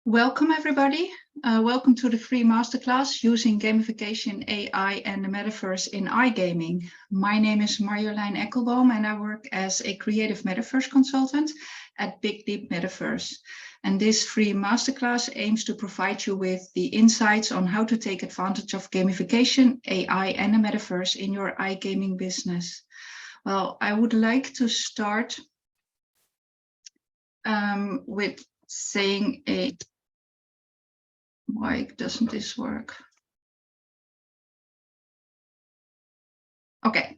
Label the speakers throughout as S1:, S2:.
S1: Welcome everybody. Welcome to the free masterclass using gamification, AI and the metaverse in iGaming. My name is Marjolein Ekkelboom and I work as a creative metaverse consultant at Big Leap Metaverse. And this free masterclass aims to provide you with the insights on how to take advantage of gamification, AI and the metaverse in your iGaming business. Well, I would like to start with saying why doesn't this work? Okay,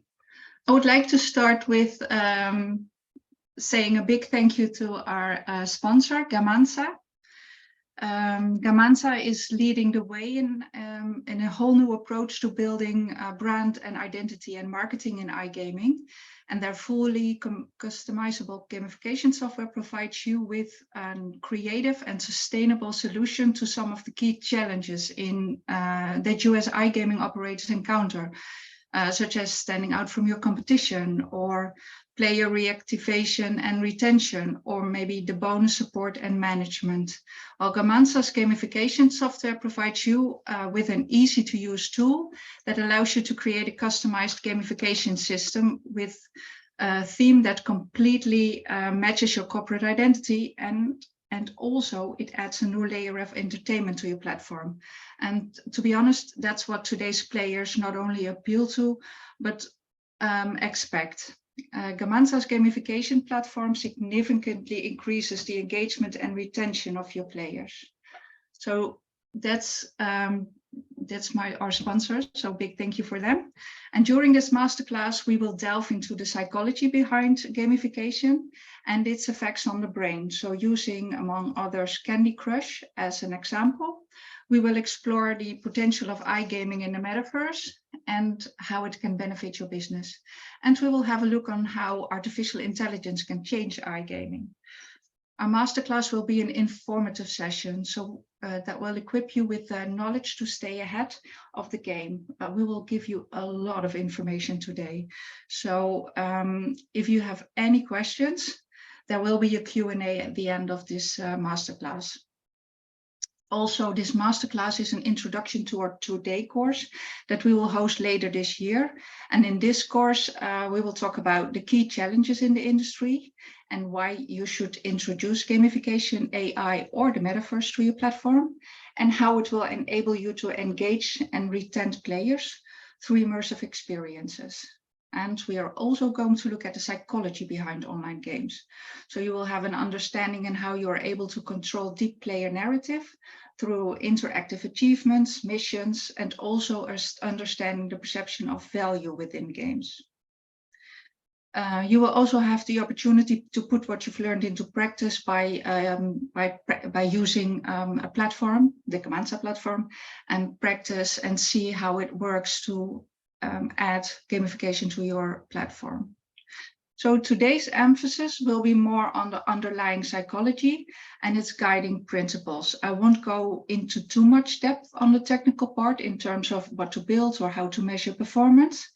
S1: I would like to start with saying a big thank you to our sponsor, Gamansa. Gamansa is leading the way in a whole new approach to building brand and identity and marketing in iGaming. And their fully customizable gamification software provides you with a creative and sustainable solution to some of the key challenges that you as iGaming operators encounter, such as standing out from your competition or player reactivation and retention, or maybe the bonus support and management. While Gamansa's gamification software provides you with an easy-to-use tool that allows you to create a customized gamification system with a theme that completely matches your corporate identity, and also it adds a new layer of entertainment to your platform. And to be honest, that's what today's players not only appeal to, but expect. Gamansa's gamification platform significantly increases the engagement and retention of your players. So that's our sponsor, so big thank you for them. And during this masterclass, we will delve into the psychology behind gamification and its effects on the brain. So using, among others, Candy Crush as an example, we will explore the potential of iGaming in the metaverse and how it can benefit your business. And we will have a look on how artificial intelligence can change iGaming. Our masterclass will be an informative session, so that will equip you with the knowledge to stay ahead of the game. We will give you a lot of information today. So if you have any questions, there will be a Q&A at the end of this masterclass. Also, this masterclass is an introduction to our two-day course that we will host later this year. And in this course, we will talk about the key challenges in the industry and why you should introduce gamification, AI, or the metaverse to your platform, and how it will enable you to engage and retain players through immersive experiences. And we are also going to look at the psychology behind online games. So you will have an understanding in how you are able to control deep player narrative through interactive achievements, missions, and also understanding the perception of value within games. You will also have the opportunity to put what you've learned into practice by using a platform, the Gamansa platform, and practice and see how it works to add gamification to your platform. So today's emphasis will be more on the underlying psychology and its guiding principles. I won't go into too much depth on the technical part in terms of what to build or how to measure performance.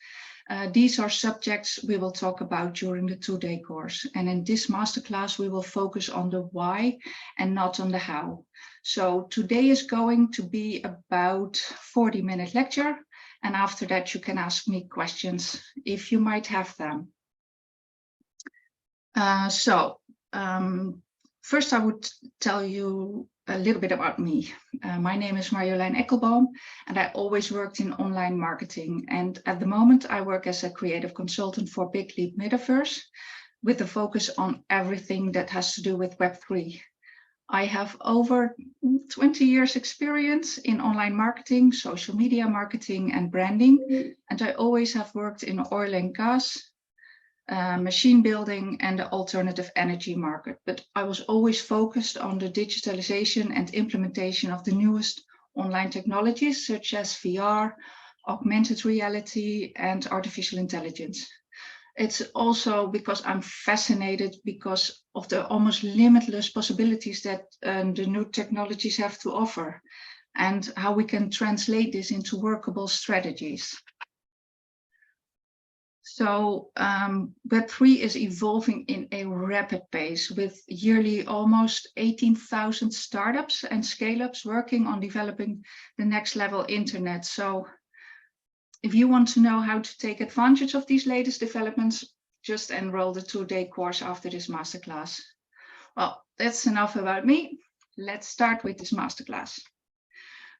S1: These are subjects we will talk about during the two-day course. And in this masterclass, we will focus on the why and not on the how. So today is going to be about 40-minute lecture. And after that, you can ask me questions if you might have them. First, I would tell you a little bit about me. My name is Marjolein Ekkelboom, and I always worked in online marketing. And at the moment, I work as a creative consultant for Big Leap Metaverse with a focus on everything that has to do with Web3. I have over 20 years experience in online marketing, social media marketing and branding. And I always have worked in oil and gas, machine building and the alternative energy market. But I was always focused on the digitalization and implementation of the newest online technologies, such as VR, augmented reality and artificial intelligence. It's also because I'm fascinated because of the almost limitless possibilities that the new technologies have to offer and how we can translate this into workable strategies. So Web3 is evolving in a rapid pace with yearly almost 18,000 startups and scale-ups working on developing the next level internet. So if you want to know how to take advantage of these latest developments, just enroll the 2-day course after this masterclass. Well, that's enough about me. Let's start with this masterclass.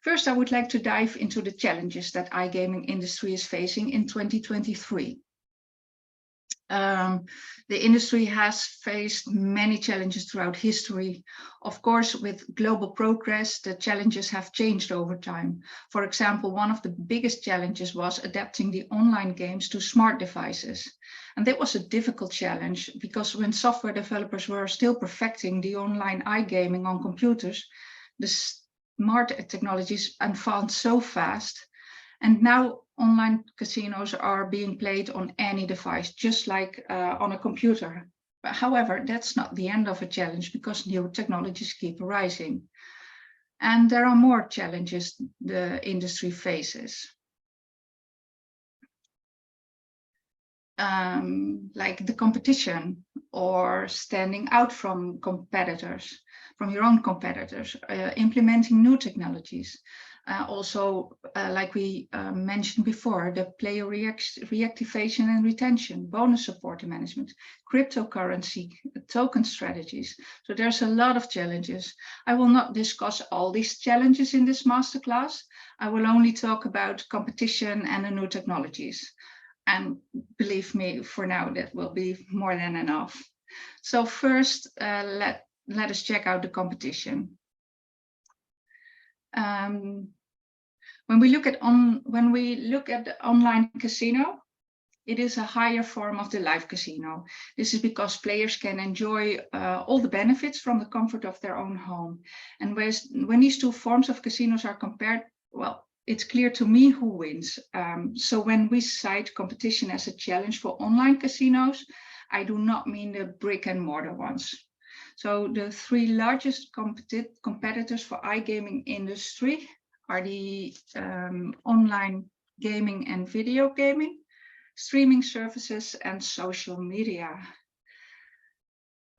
S1: First, I would like to dive into the challenges that iGaming industry is facing in 2023. The industry has faced many challenges throughout history. Of course, with global progress, the challenges have changed over time. For example, one of the biggest challenges was adapting the online games to smart devices. And that was a difficult challenge because when software developers were still perfecting the online iGaming on computers, the smart technologies advanced so fast. And now online casinos are being played on any device, just like on a computer. But however, that's not the end of a challenge because new technologies keep arising. And there are more challenges the industry faces. Like the competition or standing out from competitors, from your own competitors, implementing new technologies. Also, like we mentioned before, the player reactivation and retention, bonus support and management, cryptocurrency, token strategies. So there's a lot of challenges. I will not discuss all these challenges in this masterclass. I will only talk about competition and the new technologies. And believe me, for now, that will be more than enough. So first, let us check out the competition. When we look at the online casino, it is a higher form of the live casino. This is because players can enjoy all the benefits from the comfort of their own home. And when these two forms of casinos are compared, well, it's clear to me who wins. So when we cite competition as a challenge for online casinos, I do not mean the brick and mortar ones. So the 3 largest competitors for iGaming industry are the online gaming and video gaming, streaming services, and social media.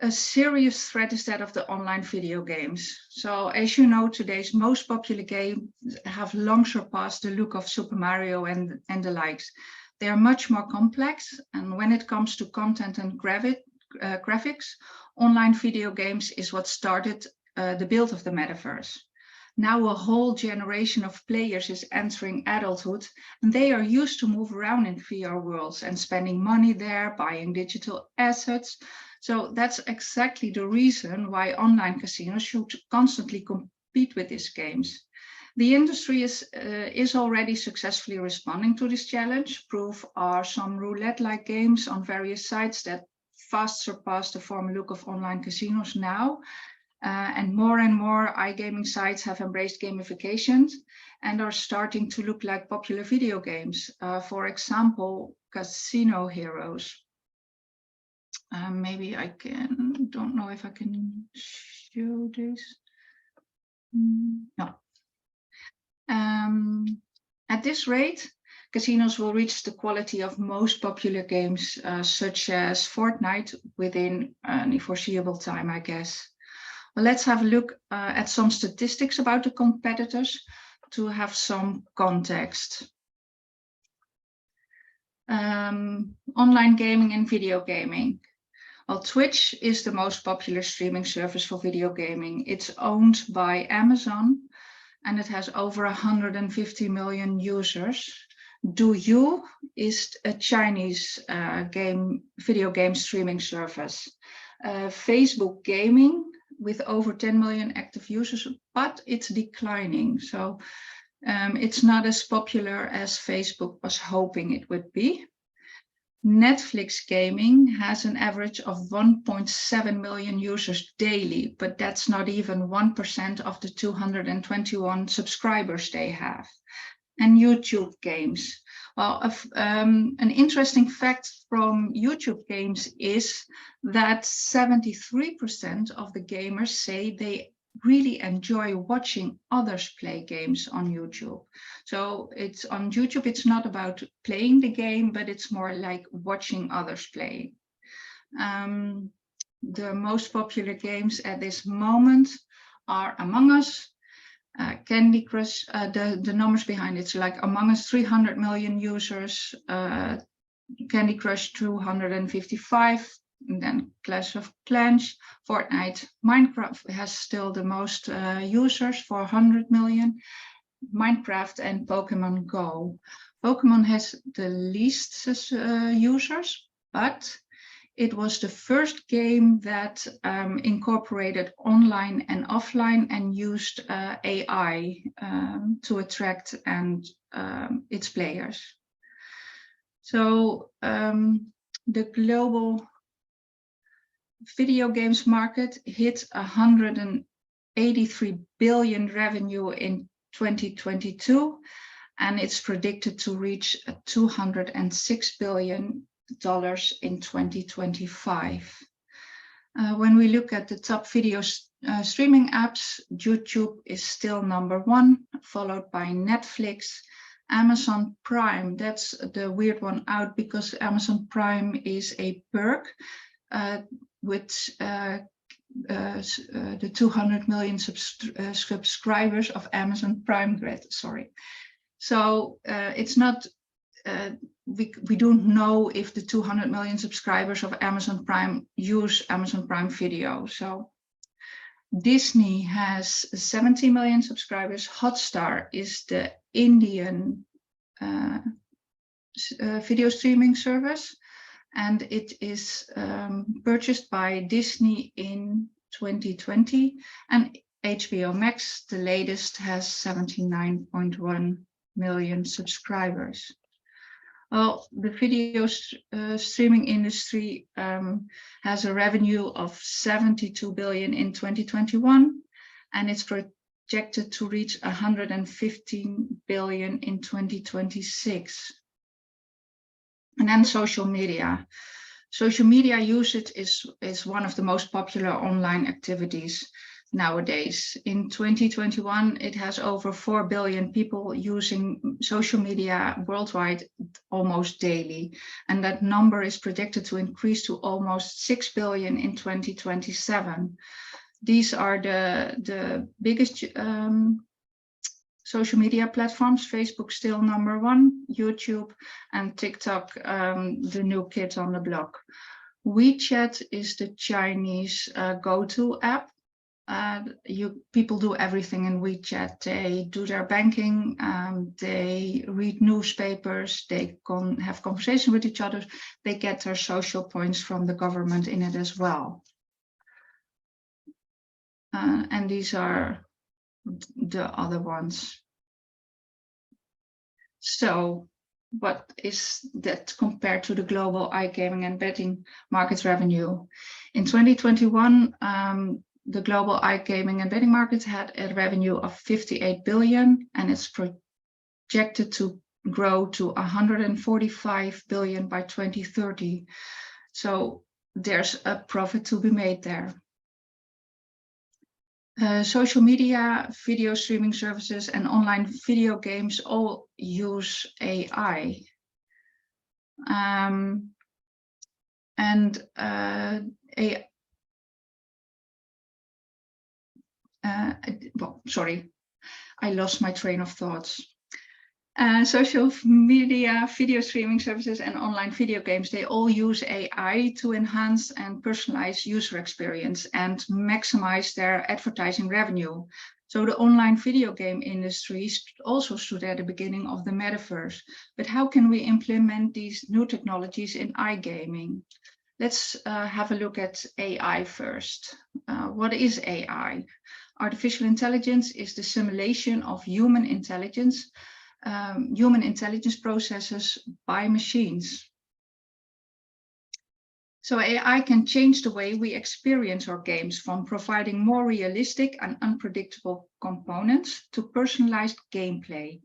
S1: A serious threat is that of the online video games. So as you know, today's most popular games have long surpassed the look of Super Mario and the likes. They are much more complex, and when it comes to content and graphics, online video games is what started the build of the Metaverse. Now a whole generation of players is entering adulthood, and they are used to move around in VR worlds and spending money there, buying digital assets. So that's exactly the reason why online casinos should constantly compete with these games. The industry is already successfully responding to this challenge. Proof are some roulette-like games on various sites that fast surpass the former look of online casinos now. And more iGaming sites have embraced gamification and are starting to look like popular video games. For example, Casino Heroes. Maybe I don't know if I can show this. No. At this rate, casinos will reach the quality of most popular games, such as Fortnite, within any foreseeable time, I guess. Well, let's have a look at some statistics about the competitors to have some context. Online gaming and video gaming. Well, Twitch is the most popular streaming service for video gaming. It's owned by Amazon, and it has over 150 million users. Douyu is a Chinese video game streaming service. Facebook Gaming with over 10 million active users, but it's declining. So it's not as popular as Facebook was hoping it would be. Netflix Gaming has an average of 1.7 million users daily, but that's not even 1% of the 221 subscribers they have. And YouTube Games. Well, an interesting fact from YouTube Games is that 73% of the gamers say they really enjoy watching others play games on YouTube. So it's on YouTube, it's not about playing the game, but it's more like watching others play. The most popular games at this moment are Among Us, Candy Crush, the numbers behind it's like Among Us 300 million users, Candy Crush 255, and then Clash of Clans, Fortnite, Minecraft has still the most users, 400 million, Minecraft and Pokemon Go. Pokemon has the least users, but it was the first game that incorporated online and offline and used AI to attract its players. So the global video games market hit 183 billion revenue in 2022, and it's predicted to reach $206 billion in 2025. When we look at the top video streaming apps, YouTube is still #1, followed by Netflix, Amazon Prime. That's the weird one out because Amazon Prime is a perk with the 200 million subscribers of Amazon Prime Grid. Sorry. So it's not, we don't know if the 200 million subscribers of Amazon Prime use Amazon Prime Video. So Disney has 70 million subscribers. Hotstar is the Indian video streaming service, and it is purchased by Disney in 2020, and HBO Max, the latest, has 79.1 million subscribers. Well, the video streaming industry has a revenue of 72 billion in 2021, and it's projected to reach 115 billion in 2026. And then social media. Social media usage is one of the most popular online activities nowadays. In 2021, it has over 4 billion people using social media worldwide almost daily. And that number is predicted to increase to almost 6 billion in 2027. These are the biggest social media platforms. Facebook still #1, YouTube, and TikTok, the new kid on the block. WeChat is the Chinese go-to app. People do everything in WeChat. They do their banking, they read newspapers, they have conversation with each other, they get their social points from the government in it as well. And these are the other ones. So what is that compared to the global iGaming and betting markets revenue? In 2021, the global iGaming and betting market had a revenue of 58 billion, and it's projected to grow to 145 billion by 2030. So there's a profit to be made there. Social media, video streaming services, and online video games all use AI. Sorry, I lost my train of thoughts. Social media, video streaming services, and online video games, they all use AI to enhance and personalize user experience and maximize their advertising revenue. So the online video game industry also stood at the beginning of the Metaverse. But how can we implement these new technologies in iGaming? Let's have a look at AI first. What is AI? Artificial intelligence is the simulation of human intelligence processes by machines. So AI can change the way we experience our games, from providing more realistic and unpredictable components to personalized gameplay.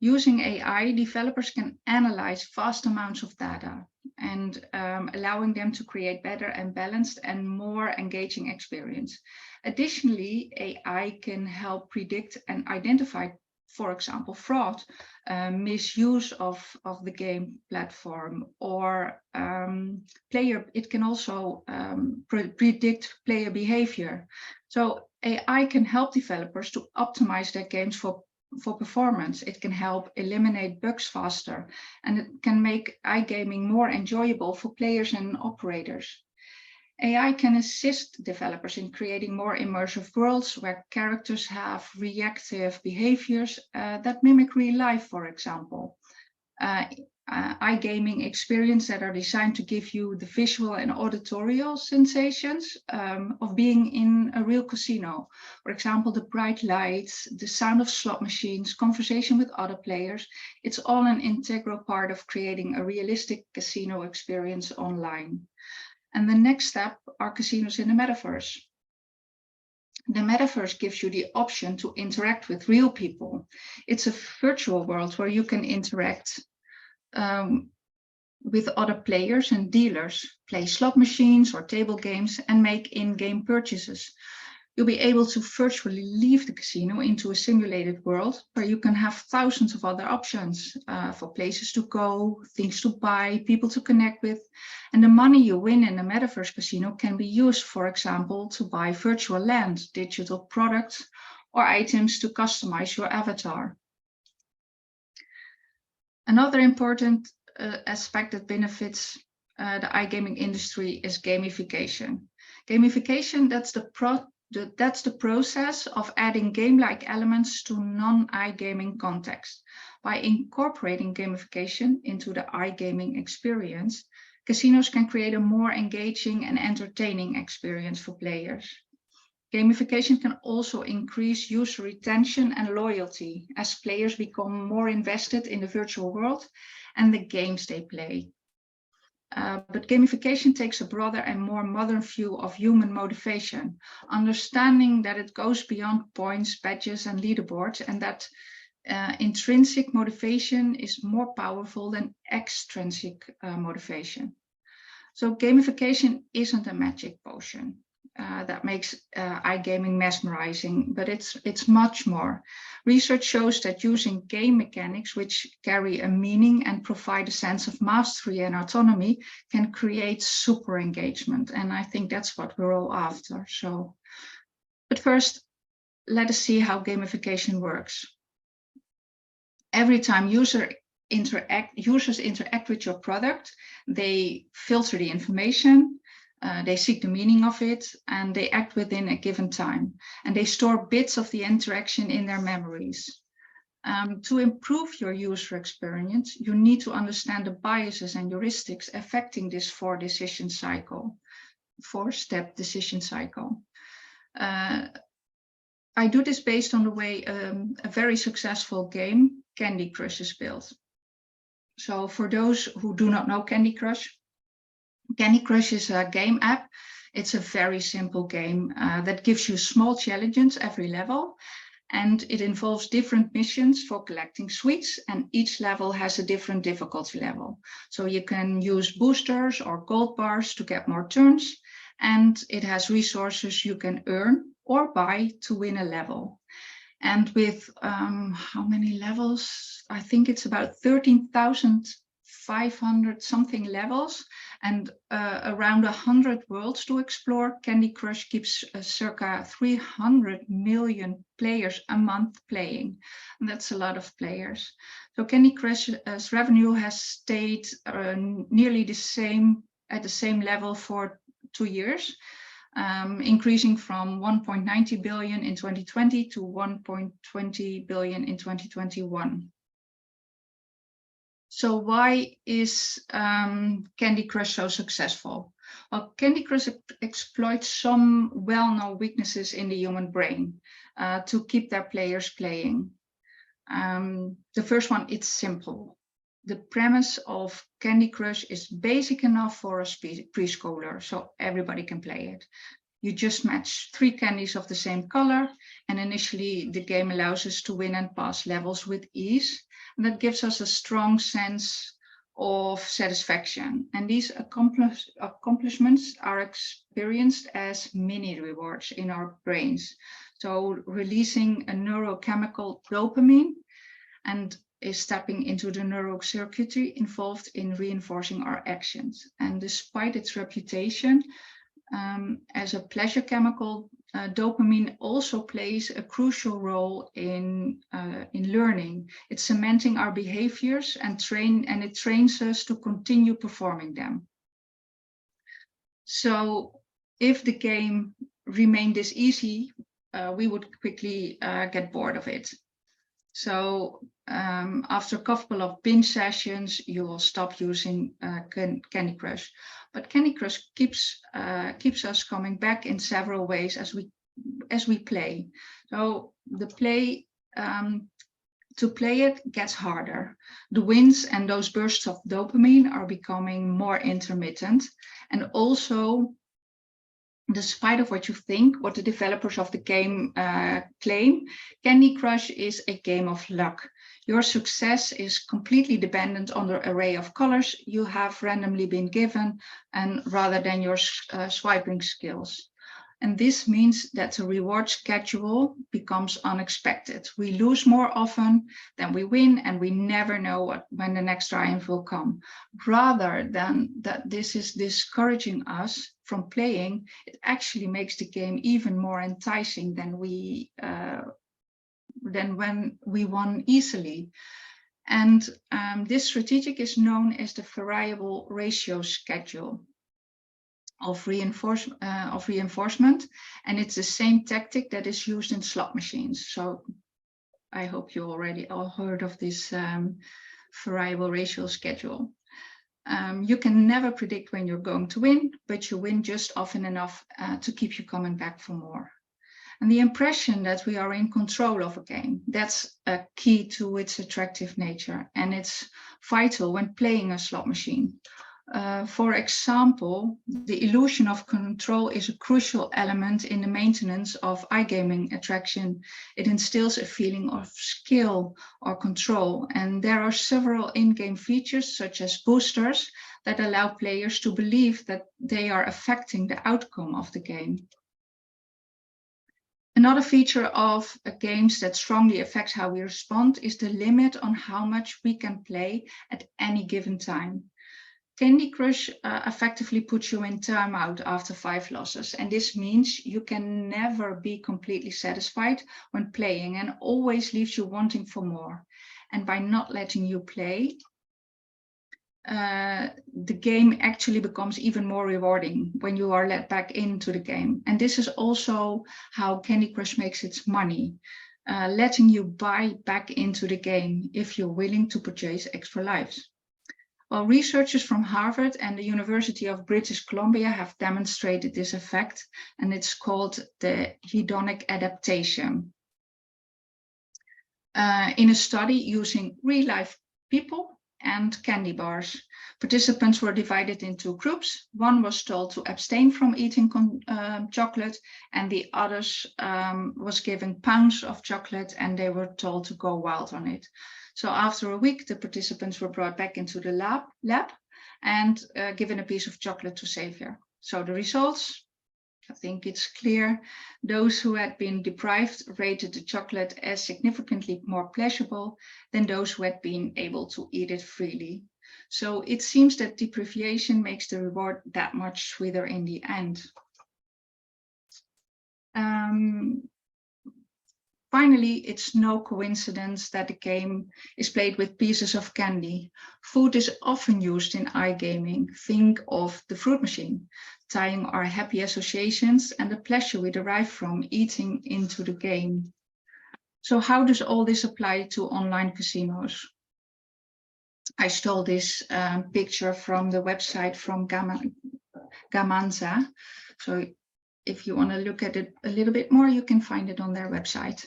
S1: Using AI, developers can analyze vast amounts of data. and allowing them to create better and balanced and more engaging experience. Additionally, AI can help predict and identify, for example, fraud, misuse of the game platform, or it can also predict player behavior. So AI can help developers to optimize their games for performance. It can help eliminate bugs faster, and it can make iGaming more enjoyable for players and operators. AI can assist developers in creating more immersive worlds where characters have reactive behaviors that mimic real life, for example. iGaming experiences that are designed to give you the visual and auditorial sensations of being in a real casino. For example, the bright lights, the sound of slot machines, conversation with other players. It's all an integral part of creating a realistic casino experience online. And the next step are casinos in the Metaverse. The Metaverse gives you the option to interact with real people. It's a virtual world where you can interact with other players and dealers, play slot machines or table games, and make in-game purchases. You'll be able to virtually leave the casino into a simulated world where you can have thousands of other options for places to go, things to buy, people to connect with. And the money you win in the Metaverse casino can be used, for example, to buy virtual land, digital products, or items to customize your avatar. Another important aspect that benefits the iGaming industry is gamification. Gamification, that's the process of adding game-like elements to non-iGaming context. By incorporating gamification into the iGaming experience, casinos can create a more engaging and entertaining experience for players. Gamification can also increase user retention and loyalty as players become more invested in the virtual world and the games they play. But gamification takes a broader and more modern view of human motivation, understanding that it goes beyond points, badges, and leaderboards, and that intrinsic motivation is more powerful than extrinsic motivation. So gamification isn't a magic potion that makes iGaming mesmerizing, but it's much more. Research shows that using game mechanics, which carry a meaning and provide a sense of mastery and autonomy, can create super engagement. And I think that's what we're all after. So, but first, let us see how gamification works. Every time users interact with your product, they filter the information, they seek the meaning of it, and they act within a given time. And they store bits of the interaction in their memories. To improve your user experience, you need to understand the biases and heuristics affecting this four-step decision cycle. I do this based on the way a very successful game, Candy Crush, is built. So for those who do not know Candy Crush is a game app. It's a very simple game that gives you small challenges every level, and it involves different missions for collecting sweets, and each level has a different difficulty level. So you can use boosters or gold bars to get more turns, and it has resources you can earn or buy to win a level. And with how many levels? I think it's about 13,500 something levels and around 100 worlds to explore. Candy Crush keeps circa 300 million players a month playing. And that's a lot of players. So Candy Crush's revenue has stayed nearly the same at the same level for 2 years. Increasing from 1.90 billion in 2020 to 1.20 billion in 2021. So why is Candy Crush so successful? Well, Candy Crush exploits some well-known weaknesses in the human brain to keep their players playing. The first one, it's simple. The premise of Candy Crush is basic enough for a preschooler, so everybody can play it. You just match 3 candies of the same color, and initially the game allows us to win and pass levels with ease. And that gives us a strong sense of satisfaction. And these accomplishments are experienced as mini rewards in our brains. So releasing a neurochemical dopamine and is tapping into the neural circuitry involved in reinforcing our actions. And despite its reputation as a pleasure chemical, dopamine also plays a crucial role in learning. It's cementing our behaviors and it trains us to continue performing them. So if the game remained this easy, we would quickly get bored of it. So after a couple of binge sessions, you will stop using Candy Crush. But Candy Crush keeps us coming back in several ways as we play. So the play to play it gets harder. The wins and those bursts of dopamine are becoming more intermittent, and also, despite of what you think, what the developers of the game claim, Candy Crush is a game of luck. Your success is completely dependent on the array of colors you have randomly been given, and rather than your swiping skills. And this means that the reward schedule becomes unexpected. We lose more often than we win, and we never know when the next triumph will come. Rather than that this is discouraging us from playing, it actually makes the game even more enticing than when we won easily. And this strategy is known as the variable ratio schedule of reinforcement, and it's the same tactic that is used in slot machines. So I hope you already all heard of this variable ratio schedule. You can never predict when you're going to win, but you win just often enough to keep you coming back for more. And the impression that we are in control of a game, that's a key to its attractive nature, and it's vital when playing a slot machine. For example, the illusion of control is a crucial element in the maintenance of iGaming attraction. It instills a feeling of skill or control, and there are several in-game features such as boosters that allow players to believe that they are affecting the outcome of the game. Another feature of games that strongly affects how we respond is the limit on how much we can play at any given time. Candy Crush effectively puts you in timeout after 5 losses, and this means you can never be completely satisfied when playing and always leaves you wanting for more. And by not letting you play, the game actually becomes even more rewarding when you are let back into the game. And this is also how Candy Crush makes its money, letting you buy back into the game if you're willing to purchase extra lives. Well, researchers from Harvard and the University of British Columbia have demonstrated this effect, and it's called the hedonic adaptation. In a study using real-life people and candy bars, participants were divided into groups. One was told to abstain from eating chocolate, and the others was given pounds of chocolate, and they were told to go wild on it. So after a week, the participants were brought back into the lab and given a piece of chocolate to savor. So the results, I think it's clear. Those who had been deprived rated the chocolate as significantly more pleasurable than those who had been able to eat it freely. So it seems that deprivation makes the reward that much sweeter in the end. Finally, it's no coincidence that the game is played with pieces of candy. Food is often used in iGaming. Think of the fruit machine, tying our happy associations and the pleasure we derive from eating into the game. So how does all this apply to online casinos? I stole this picture from the website from Gamanza. So if you want to look at it a little bit more, you can find it on their website.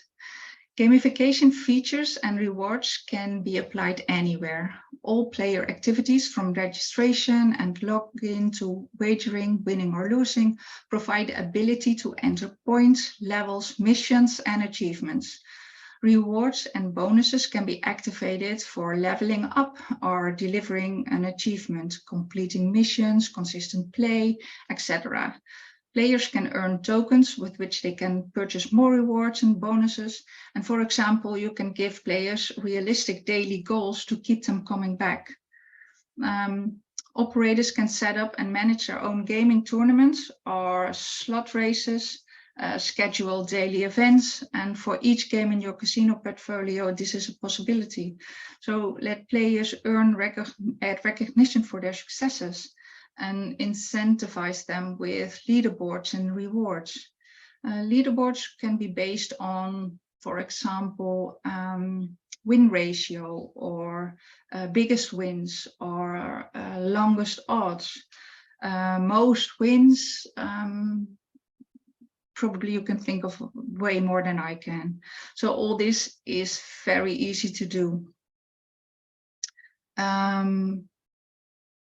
S1: Gamification features and rewards can be applied anywhere. All player activities, from registration and login to wagering, winning or losing, provide the ability to enter points, levels, missions, and achievements. Rewards and bonuses can be activated for leveling up or delivering an achievement, completing missions, consistent play, etc. Players can earn tokens with which they can purchase more rewards and bonuses. And for example, you can give players realistic daily goals to keep them coming back. Operators can set up and manage their own gaming tournaments or slot races, schedule daily events, and for each game in your casino portfolio, this is a possibility. So let players earn recognition for their successes and incentivize them with leaderboards and rewards. Leaderboards can be based on, for example, win ratio or biggest wins or longest odds. Most wins, probably you can think of way more than I can. So all this is very easy to do.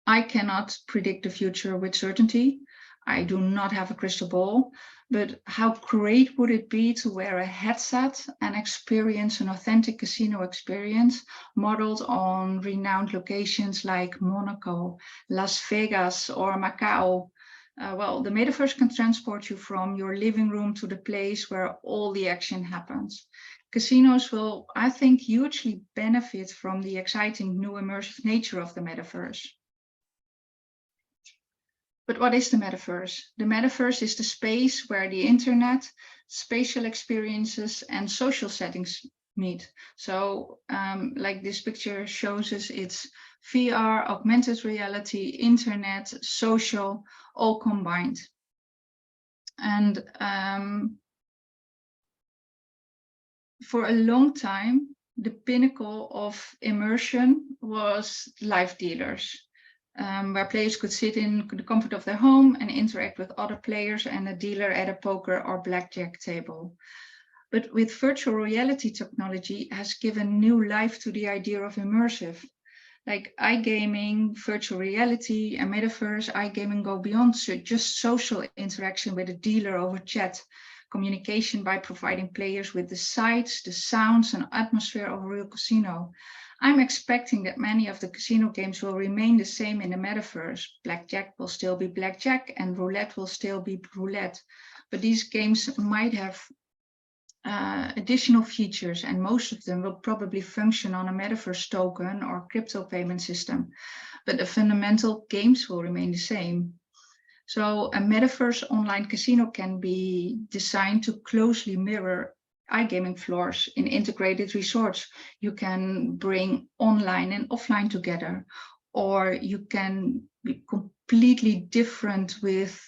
S1: I cannot predict the future with certainty. I do not have a crystal ball, but how great would it be to wear a headset and experience an authentic casino experience modeled on renowned locations like Monaco, Las Vegas, or Macau. Well, the metaverse can transport you from your living room to the place where all the action happens. Casinos will, I think, hugely benefit from the exciting new immersive nature of the metaverse. But what is the metaverse? The metaverse is the space where the internet, spatial experiences, and social settings meet. So like this picture shows us, it's VR, augmented reality, internet, social, all combined. And for a long time, the pinnacle of immersion was live dealers. Where players could sit in the comfort of their home and interact with other players and a dealer at a poker or blackjack table. But with virtual reality technology has given new life to the idea of immersive. Like iGaming, virtual reality, and metaverse, iGaming go beyond just social interaction with a dealer over chat, communication by providing players with the sights, the sounds, and atmosphere of a real casino. I'm expecting that many of the casino games will remain the same in the metaverse. Blackjack will still be blackjack and roulette will still be roulette. But these games might have additional features, and most of them will probably function on a metaverse token or crypto payment system. But the fundamental games will remain the same. So a metaverse online casino can be designed to closely mirror iGaming floors in integrated resorts. You can bring online and offline together, or you can be completely different with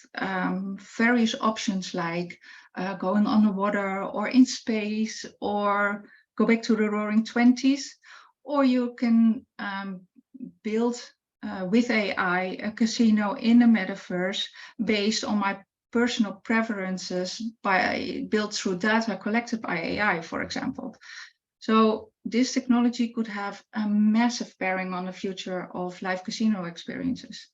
S1: various options like going on the water or in space, or go back to the roaring 20s, or you can build with AI a casino in the metaverse based on my personal preferences built through data collected by AI, for example. So this technology could have a massive bearing on the future of live casino experiences.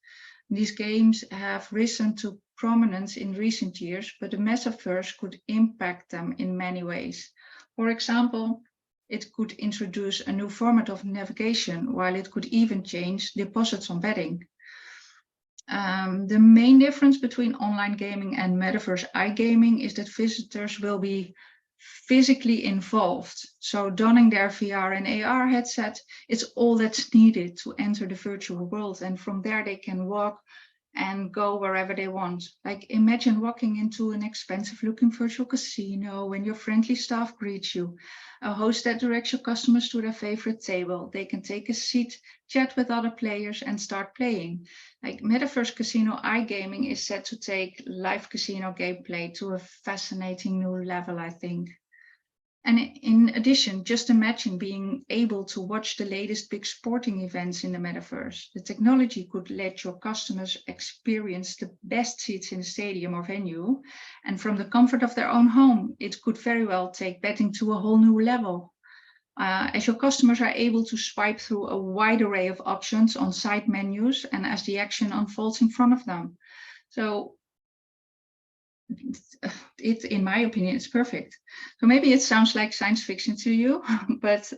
S1: These games have risen to prominence in recent years, but the metaverse could impact them in many ways. For example, it could introduce a new format of navigation, while it could even change deposits on betting. The main difference between online gaming and metaverse iGaming is that visitors will be physically involved. So donning their VR and AR headset is all that's needed to enter the virtual world. And from there they can walk and go wherever they want. Like imagine walking into an expensive looking virtual casino when your friendly staff greets you. A host that directs your customers to their favorite table. They can take a seat, chat with other players, and start playing. Like metaverse casino iGaming is set to take live casino gameplay to a fascinating new level, I think. And in addition, just imagine being able to watch the latest big sporting events in the metaverse. The technology could let your customers experience the best seats in the stadium or venue. And from the comfort of their own home, it could very well take betting to a whole new level. As your customers are able to swipe through a wide array of options on side menus and as the action unfolds in front of them. So in my opinion, it's perfect. So maybe it sounds like science fiction to you, but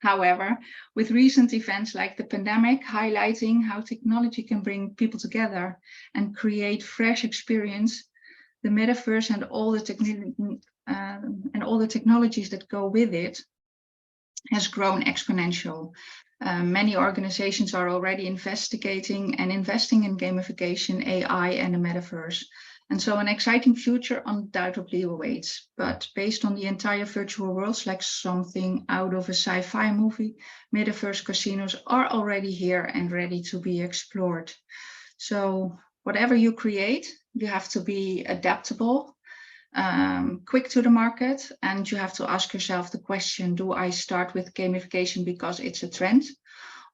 S1: however, with recent events like the pandemic highlighting how technology can bring people together and create fresh experience, the metaverse and all the technologies that go with it has grown exponential. Many organizations are already investigating and investing in gamification, AI, and the metaverse. And so an exciting future undoubtedly awaits. But based on the entire virtual worlds, like something out of a sci-fi movie, metaverse casinos are already here and ready to be explored. So whatever you create, you have to be adaptable, quick to the market, and you have to ask yourself the question, do I start with gamification because it's a trend?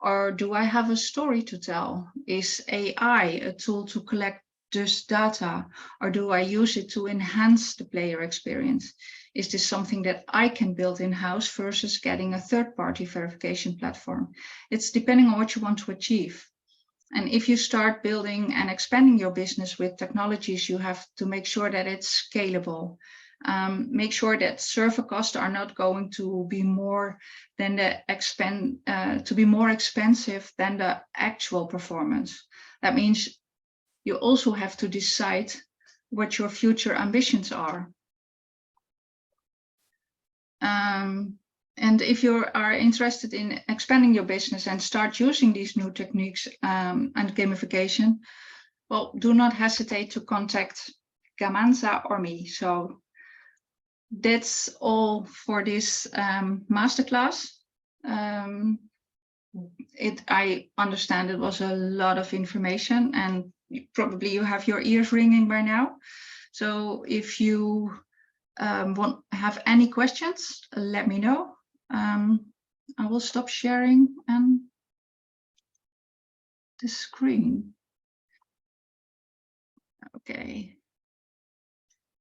S1: Or do I have a story to tell? Is AI a tool to collect this data, or do I use it to enhance the player experience? Is this something that I can build in-house versus getting a third-party verification platform? It's depending on what you want to achieve. And if you start building and expanding your business with technologies, you have to make sure that it's scalable. Make sure that server costs are not going to be more than more expensive than the actual performance. That means you also have to decide what your future ambitions are. And if you are interested in expanding your business and start using these new techniques and gamification, well, do not hesitate to contact Gamanza or me. So that's all for this masterclass. I understand it was a lot of information, and probably you have your ears ringing by now. So if you have any questions, let me know. I will stop sharing the screen. Okay.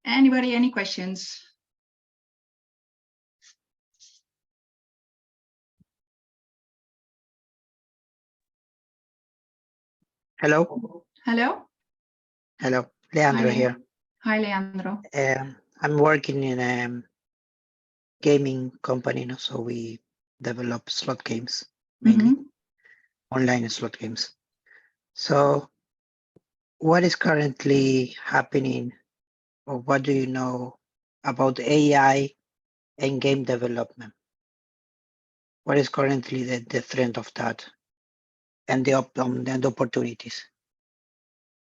S1: Anybody, any questions?
S2: Hello.
S1: Hello.
S2: Hello. Leandro here.
S1: Hi, Leandro.
S2: I'm working in a gaming company, so we develop slot games, mainly online slot games. So what is currently happening, or what do you know about AI and game development? What is currently the trend of that and the opportunities?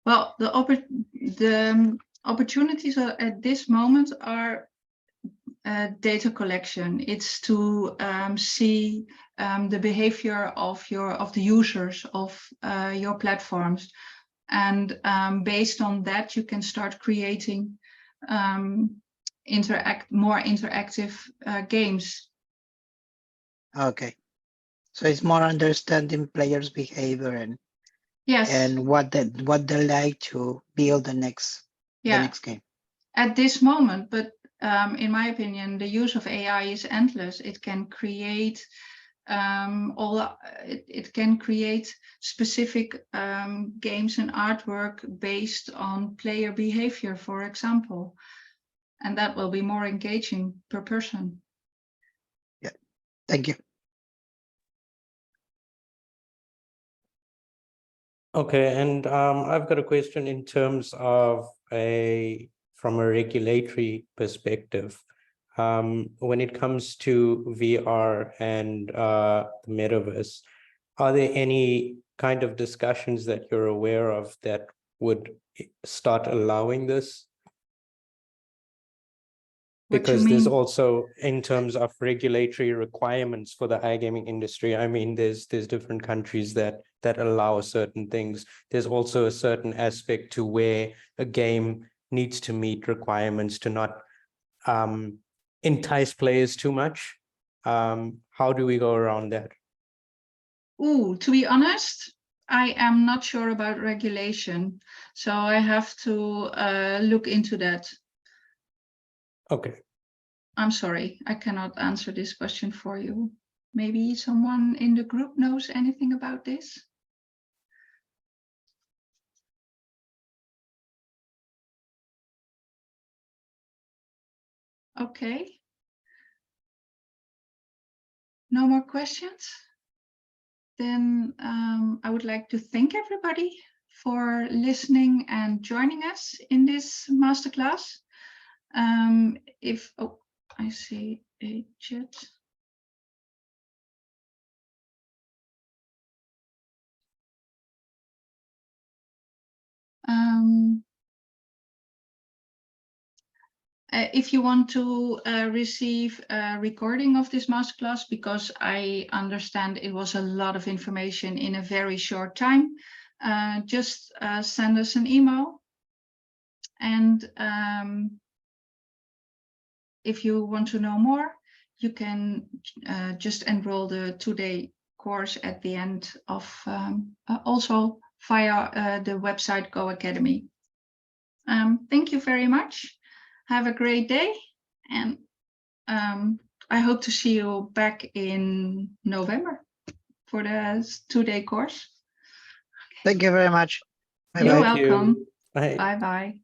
S1: Well, the opportunities at this moment are data collection. It's to see the behavior of the users of your platforms, and based on that, you can start creating more interactive games.
S2: Okay, so it's more understanding players' behavior and
S1: yes,
S2: and what they like to build the next game.
S1: At this moment, but in my opinion, the use of AI is endless. It can create it can create specific games and artwork based on player behavior, for example, and that will be more engaging per person.
S2: Yeah, thank you.
S3: Okay, and I've got a question in terms of from a regulatory perspective. When it comes to VR and the metaverse, are there any kind of discussions that you're aware of that would start allowing this? Because there's also, in terms of regulatory requirements for the iGaming industry, I mean, there's different countries that allow certain things. There's also a certain aspect to where a game needs to meet requirements to not entice players too much. How do we go around that?
S1: To be honest, I am not sure about regulation, so I have to look into that.
S3: Okay.
S1: I'm sorry, I cannot answer this question for you. Maybe someone in the group knows anything about this? Okay. No more questions? Then I would like to thank everybody for listening and joining us in this masterclass. I see a chat. If you want to receive a recording of this masterclass, because I understand it was a lot of information in a very short time, just send us an email. And if you want to know more, you can just enroll the 2-day course at the end of also via the website Go Academy. Thank you very much. Have a great day, and I hope to see you back in November for the 2-day course.
S2: Thank you very much.
S1: You're
S3: Thank you.
S1: welcome.
S3: Bye.
S1: Bye-bye.